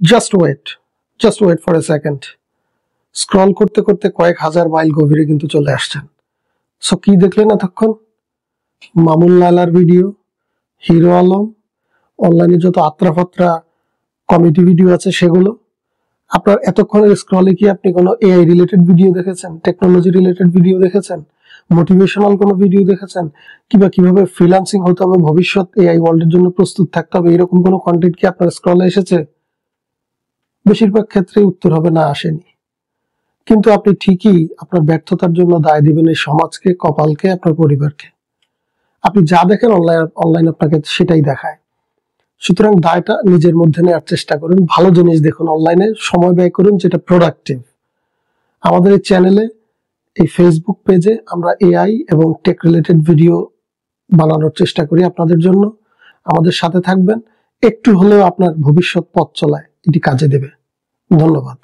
Just wait for a second. Scroll করতে করতে কয়েক হাজার মাইল গভীরে কিন্তু চলে আসছেন। সো কি দেখলেন এতক্ষণ? মামুন লালার ভিডিও, হিরো আলম, অনলাইনে যত আত্রাফাত্রা কমেডি ভিডিও আছে সেগুলো। আপনার এতক্ষণের স্ক্রলে কি আপনি কোনো এআই রিলেটেড ভিডিও দেখেছেন, টেকনোলজি রিলেটেড ভিডিও দেখেছেন, মোটিভেশনাল কোনো ভিডিও দেখেছেন, কিংবা কিভাবে ফ্রিল্যান্সিং হতে হবে, ভবিষ্যৎ এআই ওয়ার্ল্ডের জন্য প্রস্তুত থাকতে হবে, এরকম কোনো কন্টেন্ট কি আপনার স্ক্রলে এসেছে? বেশিরভাগ ক্ষেত্রে উত্তর হবে না, আসেনি। কিন্তু আপনি ঠিকই আপনার ব্যর্থতার জন্য দায় দিবেন এই সমাজকে, কপালকে, আপনার পরিবারকে। আপনি যা দেখেন অনলাইন আপনাকে সেটাই দেখায়। সুতরাং দায়টা নিজের মধ্যে নেওয়ার চেষ্টা করুন। ভালো জিনিস দেখুন, অনলাইনে সময় ব্যয় করুন যেটা প্রোডাক্টিভ। আমাদের এই চ্যানেলে, এই ফেসবুক পেজে আমরা এআই এবং টেক রিলেটেড ভিডিও বানানোর চেষ্টা করি আপনাদের জন্য। আমাদের সাথে থাকবেন, একটু হলেও আপনার ভবিষ্যৎ পথ চলায় এটি কাজে দেবে। ধন্যবাদ।